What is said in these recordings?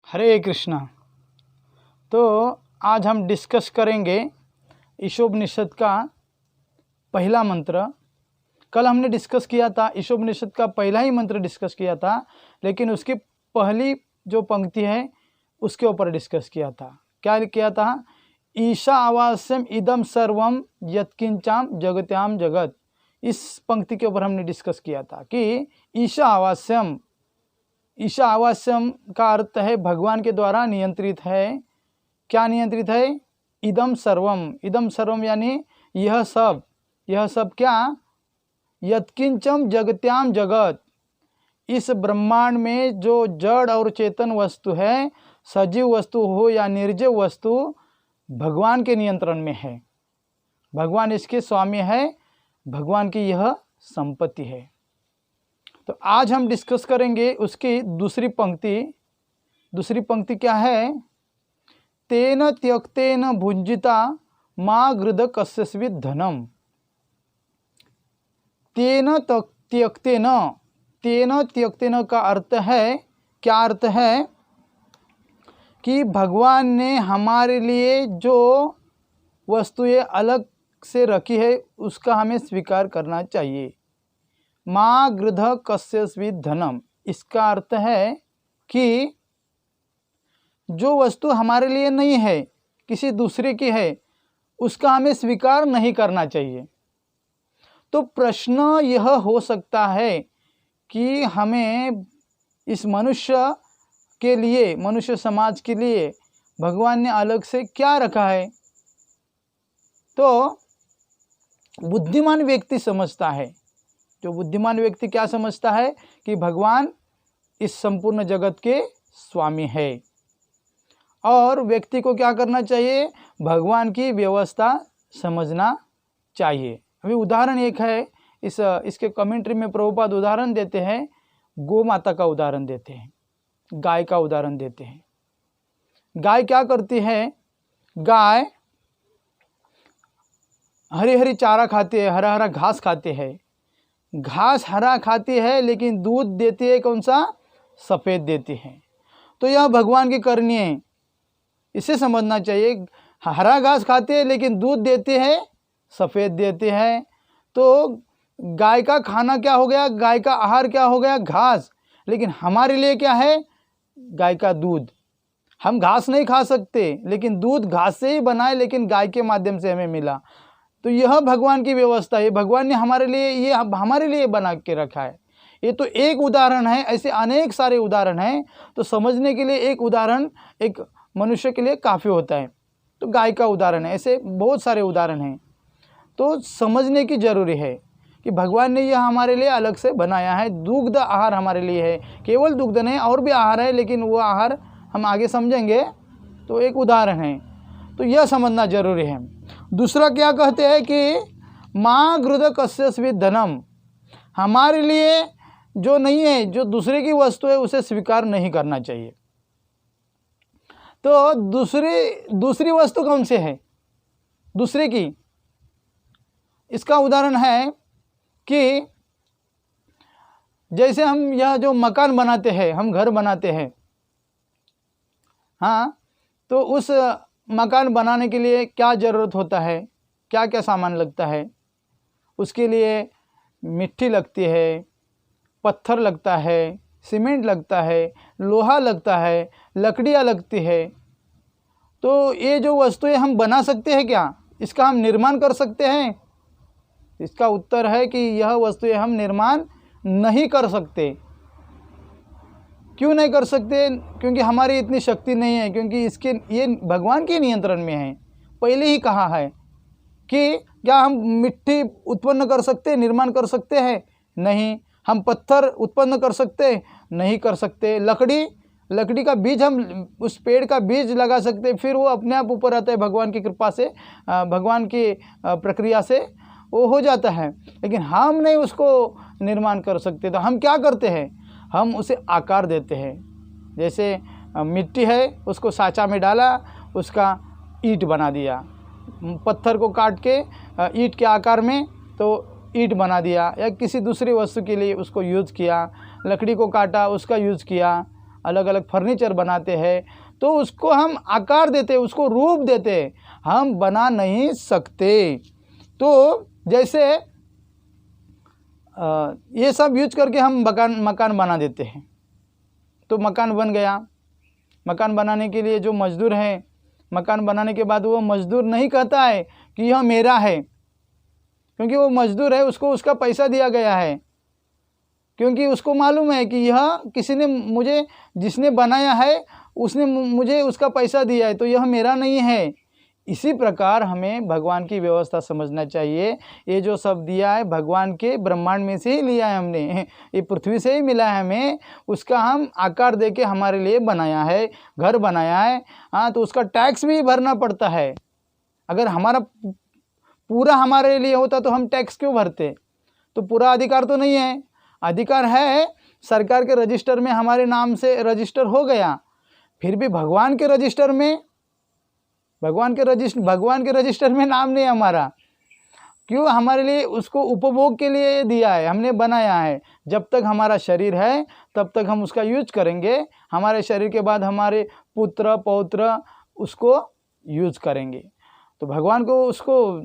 हरे कृष्णा। तो आज हम डिस्कस करेंगे ईशोपनिषद का पहला मंत्र। कल हमने डिस्कस किया था, ईशोपनिषद का पहला ही मंत्र डिस्कस किया था, लेकिन उसकी पहली जो पंक्ति है उसके ऊपर डिस्कस किया था। क्या किया था? ईशा आवास्यम इदम सर्वम यत्किंचाम जगत्याम जगत। इस पंक्ति के ऊपर हमने डिस्कस किया था कि ईशा आवास्यम का अर्थ है भगवान के द्वारा नियंत्रित है। क्या नियंत्रित है? इदम सर्वम यानी यह सब क्या? यत्किंचम जगत्याम जगत, इस ब्रह्मांड में जो जड़ और चेतन वस्तु है, सजीव वस्तु हो या निर्जीव वस्तु, भगवान के नियंत्रण में है। भगवान इसके स्वामी है, भगवान की यह संपत्ति है। तो आज हम डिस्कस करेंगे उसकी दूसरी पंक्ति क्या है? तेन त्यक्तेन भुंजिता मा गृध कस्यस्वित् धनम। तेन त्यक्तेन का अर्थ है, क्या अर्थ है कि भगवान ने हमारे लिए जो वस्तुएं अलग से रखी है उसका हमें स्वीकार करना चाहिए। माँ गृध कस्यस्वित् धनम, इसका अर्थ है कि जो वस्तु हमारे लिए नहीं है, किसी दूसरे की है, उसका हमें स्वीकार नहीं करना चाहिए। तो प्रश्न यह हो सकता है कि हमें इस मनुष्य के लिए, मनुष्य समाज के लिए भगवान ने अलग से क्या रखा है? तो बुद्धिमान व्यक्ति समझता है, जो बुद्धिमान व्यक्ति क्या समझता है कि भगवान इस संपूर्ण जगत के स्वामी है और व्यक्ति को क्या करना चाहिए? भगवान की व्यवस्था समझना चाहिए। अभी उदाहरण एक है, इसके कमेंट्री में प्रभुपाद उदाहरण देते हैं, गौ माता का उदाहरण देते हैं, गाय का उदाहरण देते हैं। गाय क्या करती है? गाय हरी हरी चारा खाती है, हरा हरा घास खाती है। घास हरा खाती है लेकिन दूध देती है कौन सा? सफ़ेद देती है। तो यह भगवान की करनी है, इसे समझना चाहिए। हरा घास खाती है लेकिन दूध देती है सफ़ेद देती है। तो गाय का खाना क्या हो गया? गाय का आहार क्या हो गया? घास। लेकिन हमारे लिए क्या है? गाय का दूध। हम घास नहीं खा सकते, लेकिन दूध घास से ही बनाए, लेकिन गाय के माध्यम से हमें मिला। तो यह भगवान की व्यवस्था है, भगवान ने हमारे लिए बना के रखा है। ये तो एक उदाहरण है, ऐसे अनेक सारे उदाहरण हैं। तो समझने के लिए एक उदाहरण एक मनुष्य के लिए काफ़ी होता है। तो गाय का उदाहरण है, ऐसे बहुत सारे उदाहरण हैं। तो समझने की ज़रूरी है कि भगवान ने यह हमारे लिए अलग से बनाया है। दुग्ध आहार हमारे लिए है, केवल दुग्ध नहीं और भी आहार है, लेकिन वो आहार हम आगे समझेंगे। तो एक उदाहरण है, तो यह समझना जरूरी है। दूसरा क्या कहते हैं कि माँ गृध कस्यस्वित् धनम, हमारे लिए जो नहीं है, जो दूसरे की वस्तु है, उसे स्वीकार नहीं करना चाहिए। तो दूसरी वस्तु कौन सी है? दूसरे की, इसका उदाहरण है कि जैसे हम यह जो मकान बनाते हैं, हम घर बनाते हैं, हाँ, तो उस मकान बनाने के लिए क्या ज़रूरत होता है? क्या क्या सामान लगता है? उसके लिए मिट्टी लगती है, पत्थर लगता है, सीमेंट लगता है, लोहा लगता है, लकड़ियाँ लगती है। तो ये जो वस्तुएं हम बना सकते हैं क्या? इसका हम निर्माण कर सकते हैं? इसका उत्तर है कि यह वस्तुएं हम निर्माण नहीं कर सकते। क्यों नहीं कर सकते? क्योंकि हमारी इतनी शक्ति नहीं है, क्योंकि ये भगवान के नियंत्रण में है। पहले ही कहा है कि क्या हम मिट्टी उत्पन्न कर सकते, निर्माण कर सकते हैं? नहीं। हम पत्थर उत्पन्न कर सकते? नहीं कर सकते। लकड़ी का बीज, हम उस पेड़ का बीज लगा सकते, फिर वो अपने आप ऊपर आता है भगवान की कृपा से, भगवान की प्रक्रिया से वो हो जाता है। लेकिन हम नहीं उसको निर्माण कर सकते। तो हम क्या करते हैं? हम उसे आकार देते हैं। जैसे मिट्टी है, उसको साँचा में डाला, उसका ईंट बना दिया। पत्थर को काट के ईंट के आकार में तो ईंट बना दिया, या किसी दूसरी वस्तु के लिए उसको यूज़ किया। लकड़ी को काटा, उसका यूज़ किया, अलग अलग फर्नीचर बनाते हैं, तो उसको हम आकार देते, उसको रूप देते, हम बना नहीं सकते। तो जैसे ये सब यूज करके हम मकान बना देते हैं, तो मकान बन गया। मकान बनाने के लिए जो मजदूर है, मकान बनाने के बाद वो मजदूर नहीं कहता है कि यह मेरा है, क्योंकि वो मजदूर है, उसको उसका पैसा दिया गया है, क्योंकि उसको मालूम है कि यह किसी ने मुझे, जिसने बनाया है उसने मुझे उसका पैसा दिया है, तो यह मेरा नहीं है। इसी प्रकार हमें भगवान की व्यवस्था समझना चाहिए। ये जो सब दिया है भगवान के ब्रह्मांड में से ही लिया है हमने, ये पृथ्वी से ही मिला है हमें, उसका हम आकार दे के हमारे लिए बनाया है, घर बनाया है। हाँ, तो उसका टैक्स भी भरना पड़ता है। अगर हमारा पूरा हमारे लिए होता तो हम टैक्स क्यों भरते? तो पूरा अधिकार तो नहीं है। अधिकार है, सरकार के रजिस्टर में हमारे नाम से रजिस्टर हो गया, फिर भी भगवान के रजिस्टर में नाम नहीं हमारा। क्यों? हमारे लिए उसको उपभोग के लिए दिया है, हमने बनाया है। जब तक हमारा शरीर है तब तक हम उसका यूज करेंगे, हमारे शरीर के बाद हमारे पुत्र पौत्र उसको यूज करेंगे। तो भगवान को उसको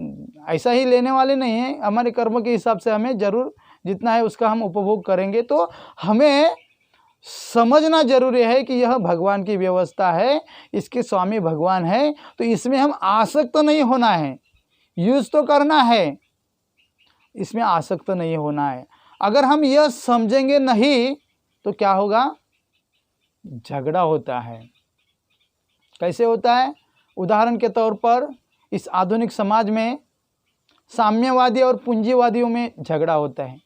ऐसा ही लेने वाले नहीं हैं, हमारे कर्म के हिसाब से हमें जरूर जितना है उसका हम उपभोग करेंगे। तो हमें समझना जरूरी है कि यह भगवान की व्यवस्था है, इसके स्वामी भगवान है, तो इसमें हम आसक्त तो नहीं होना है, यूज तो करना है, इसमें आसक्त तो नहीं होना है। अगर हम यह समझेंगे नहीं तो क्या होगा? झगड़ा होता है। कैसे होता है? उदाहरण के तौर पर इस आधुनिक समाज में साम्यवादी और पूंजीवादियों में झगड़ा होता है,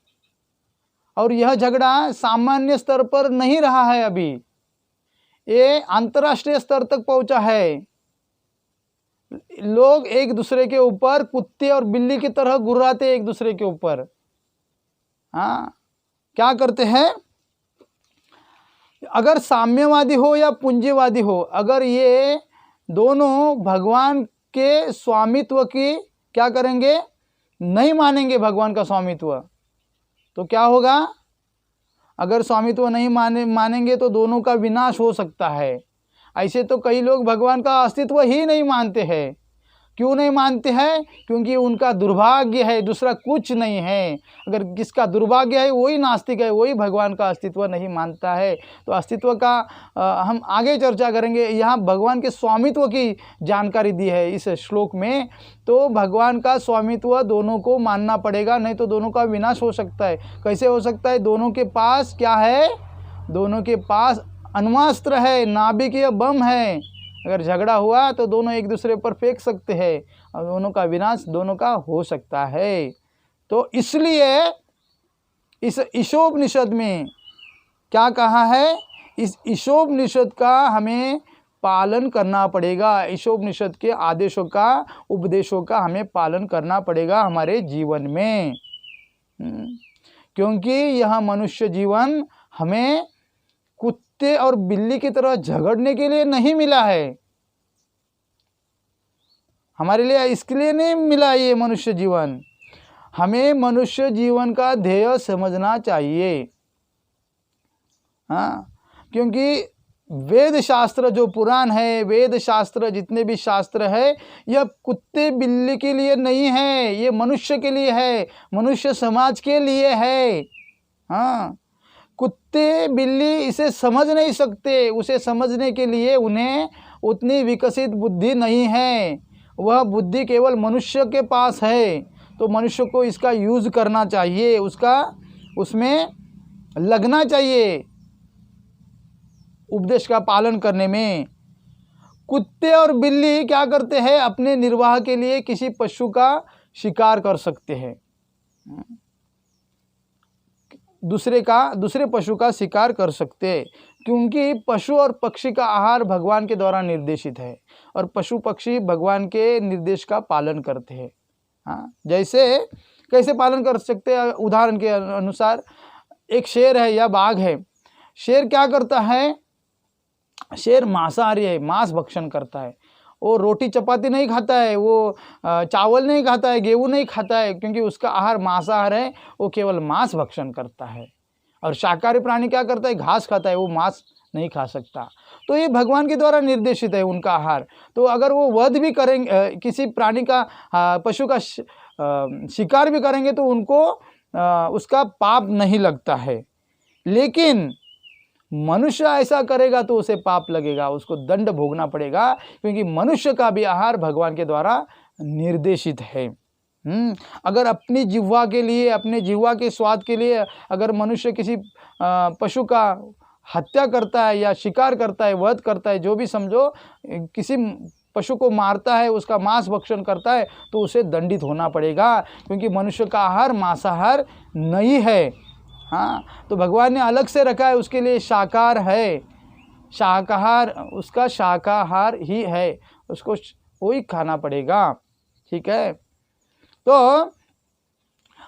और यह झगड़ा सामान्य स्तर पर नहीं रहा है, अभी ये अंतर्राष्ट्रीय स्तर तक पहुंचा है। लोग एक दूसरे के ऊपर कुत्ते और बिल्ली की तरह गुर्राते एक दूसरे के ऊपर। हाँ, क्या करते हैं? अगर साम्यवादी हो या पूंजीवादी हो, अगर ये दोनों भगवान के स्वामित्व की क्या करेंगे? नहीं मानेंगे भगवान का स्वामित्व, तो क्या होगा? अगर स्वामित्व नहीं मानेंगे तो दोनों का विनाश हो सकता है। ऐसे तो कई लोग भगवान का अस्तित्व ही नहीं मानते हैं। क्यों नहीं मानते हैं? क्योंकि उनका दुर्भाग्य है, दूसरा कुछ नहीं है। अगर किसका दुर्भाग्य है वही नास्तिक है, वही भगवान का अस्तित्व नहीं मानता है। तो अस्तित्व का हम आगे चर्चा करेंगे। यहाँ भगवान के स्वामित्व की जानकारी दी है इस श्लोक में। तो भगवान का स्वामित्व दोनों को मानना पड़ेगा, नहीं तो दोनों का विनाश हो सकता है। कैसे हो सकता है? दोनों के पास क्या है? दोनों के पास अण्वास्त्र है, नाभिकीय बम है। अगर झगड़ा हुआ तो दोनों एक दूसरे पर फेंक सकते हैं और दोनों का विनाश दोनों का हो सकता है। तो इसलिए इस ईशोपनिषद में क्या कहा है? इस ईशोपनिषद का हमें पालन करना पड़ेगा। ईशोपनिषद के आदेशों का, उपदेशों का हमें पालन करना पड़ेगा हमारे जीवन में, क्योंकि यह मनुष्य जीवन हमें कुत्ते और बिल्ली की तरह झगड़ने के लिए नहीं मिला है। हमारे लिए इसके लिए नहीं मिला ये मनुष्य जीवन। हमें मनुष्य जीवन का ध्येय समझना चाहिए। हाँ, क्योंकि वेद शास्त्र जो पुराण है, वेद शास्त्र जितने भी शास्त्र है, यह कुत्ते बिल्ली के लिए नहीं है, ये मनुष्य के लिए है, मनुष्य समाज के लिए है। हाँ, कुत्ते बिल्ली इसे समझ नहीं सकते, उसे समझने के लिए उन्हें उतनी विकसित बुद्धि नहीं है। वह बुद्धि केवल मनुष्य के पास है। तो मनुष्य को इसका यूज करना चाहिए, उसमें लगना चाहिए उपदेश का पालन करने में। कुत्ते और बिल्ली क्या करते हैं? अपने निर्वाह के लिए किसी पशु का शिकार कर सकते हैं, दूसरे पशु का शिकार कर सकते हैं, क्योंकि पशु और पक्षी का आहार भगवान के द्वारा निर्देशित है और पशु पक्षी भगवान के निर्देश का पालन करते हैं। हाँ, जैसे कैसे पालन कर सकते हैं? उदाहरण के अनुसार एक शेर है या बाघ है। शेर क्या करता है? शेर मांसाहारी है, मांस भक्षण करता है। वो रोटी चपाती नहीं खाता है, वो चावल नहीं खाता है, गेहूँ नहीं खाता है, क्योंकि उसका आहार मांसाहार है, वो केवल मांस भक्षण करता है। और शाकाहारी प्राणी क्या करता है, घास खाता है, वो मांस नहीं खा सकता। तो ये भगवान के द्वारा निर्देशित है उनका आहार। तो अगर वो वध भी करेंगे, किसी प्राणी का पशु का शिकार भी करेंगे तो उनको उसका पाप नहीं लगता है। लेकिन मनुष्य ऐसा करेगा तो उसे पाप लगेगा, उसको दंड भोगना पड़ेगा, क्योंकि मनुष्य का भी आहार भगवान के द्वारा निर्देशित है। अगर अपनी जिह्वा के लिए, अपने जिह्वा के स्वाद के लिए अगर मनुष्य किसी पशु का हत्या करता है या शिकार करता है, वध करता है, जो भी समझो, किसी पशु को मारता है, उसका मांस भक्षण करता है, तो उसे दंडित होना पड़ेगा, क्योंकि मनुष्य का आहार मांसाहार नहीं है। हाँ, तो भगवान ने अलग से रखा है, उसके लिए शाकाहार है, शाकाहार उसका शाकाहार ही है, उसको वही खाना पड़ेगा। ठीक है, तो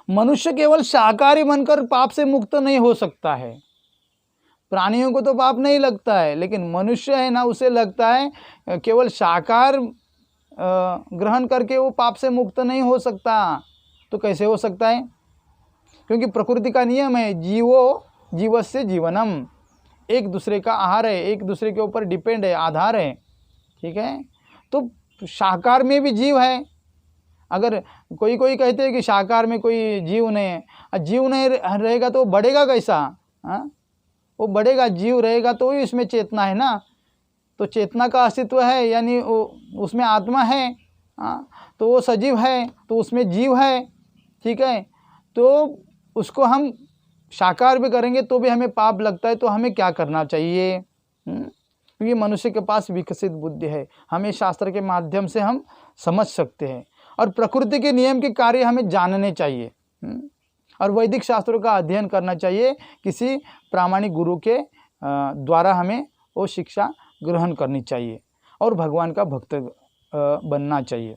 मनुष्य केवल शाकाहारी बनकर पाप से मुक्त नहीं हो सकता है। प्राणियों को तो पाप नहीं लगता है, लेकिन मनुष्य है ना, उसे लगता है केवल शाकाहार ग्रहण करके वो पाप से मुक्त नहीं हो सकता। तो कैसे हो सकता है? क्योंकि प्रकृति का नियम है, जीवस्य जीवनम, एक दूसरे का आहार है, एक दूसरे के ऊपर डिपेंड है, आधार है। ठीक है, तो शाकाहार में भी जीव है। अगर कोई कहते हैं कि शाकाहार में कोई जीव नहीं है, जीव नहीं रहेगा तो बढ़ेगा कैसा? हाँ, वो बढ़ेगा, जीव रहेगा तो ही इसमें चेतना है ना, तो चेतना का अस्तित्व है, यानी उसमें आत्मा है। हाँ, तो वो सजीव है, तो उसमें जीव है। ठीक है, तो उसको हम शाकाहार भी करेंगे तो भी हमें पाप लगता है, तो हमें क्या करना चाहिए? क्योंकि मनुष्य के पास विकसित बुद्धि है, हमें शास्त्र के माध्यम से हम समझ सकते हैं, और प्रकृति के नियम के कार्य हमें जानने चाहिए, और वैदिक शास्त्रों का अध्ययन करना चाहिए। किसी प्रामाणिक गुरु के द्वारा हमें वो शिक्षा ग्रहण करनी चाहिए, और भगवान का भक्त बनना चाहिए।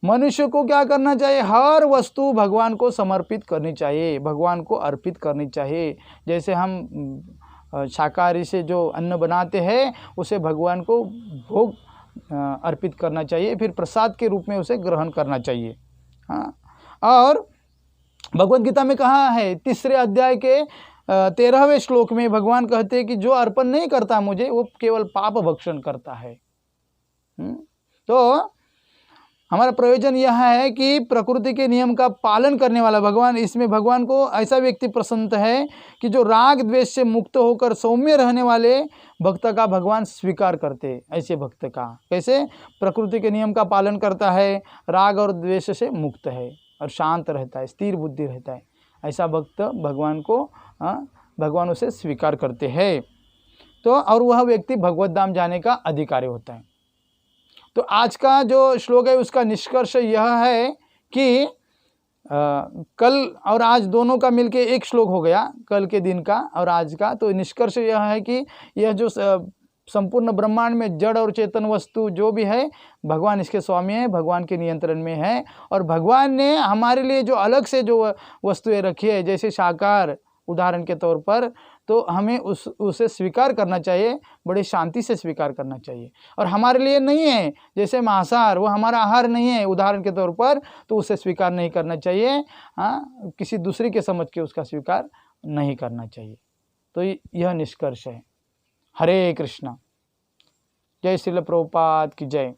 मनुष्य को क्या करना चाहिए? हर वस्तु भगवान को समर्पित करनी चाहिए, भगवान को अर्पित करनी चाहिए। जैसे हम शाकाहारी से जो अन्न बनाते हैं, उसे भगवान को भोग अर्पित करना चाहिए, फिर प्रसाद के रूप में उसे ग्रहण करना चाहिए। हाँ, और भगवद गीता में कहा है, 3 अध्याय के 13वें श्लोक में भगवान कहते हैं कि जो अर्पण नहीं करता मुझे, वो केवल पाप भक्षण करता है। तो हमारा प्रयोजन यह है कि प्रकृति के नियम का पालन करने वाला भगवान, इसमें भगवान को ऐसा व्यक्ति पसंद है कि जो राग द्वेष से मुक्त होकर सौम्य रहने वाले भक्त का भगवान स्वीकार करते। ऐसे भक्त का कैसे? प्रकृति के नियम का पालन करता है, राग और द्वेष से मुक्त है और शांत रहता है, स्थिर बुद्धि रहता है, ऐसा भक्त भगवान को भगवान उसे स्वीकार करते हैं। तो और वह व्यक्ति भगवत धाम जाने का अधिकारी होता है। तो आज का जो श्लोक है उसका निष्कर्ष यह है कि कल और आज दोनों का मिलके एक श्लोक हो गया, कल के दिन का और आज का। तो निष्कर्ष यह है कि यह जो संपूर्ण ब्रह्मांड में जड़ और चेतन वस्तु जो भी है, भगवान इसके स्वामी है, भगवान के नियंत्रण में है, और भगवान ने हमारे लिए जो अलग से जो वस्तुएं रखी है, जैसे शाकाहार उदाहरण के तौर पर, तो हमें उसे स्वीकार करना चाहिए, बड़ी शांति से स्वीकार करना चाहिए। और हमारे लिए नहीं है, जैसे मांसाहार, वो हमारा आहार नहीं है उदाहरण के तौर पर, तो उसे स्वीकार नहीं करना चाहिए। हाँ, किसी दूसरे के समझ के उसका स्वीकार नहीं करना चाहिए। तो यह निष्कर्ष है। हरे कृष्णा। जय श्रील प्रभुपाद की जय।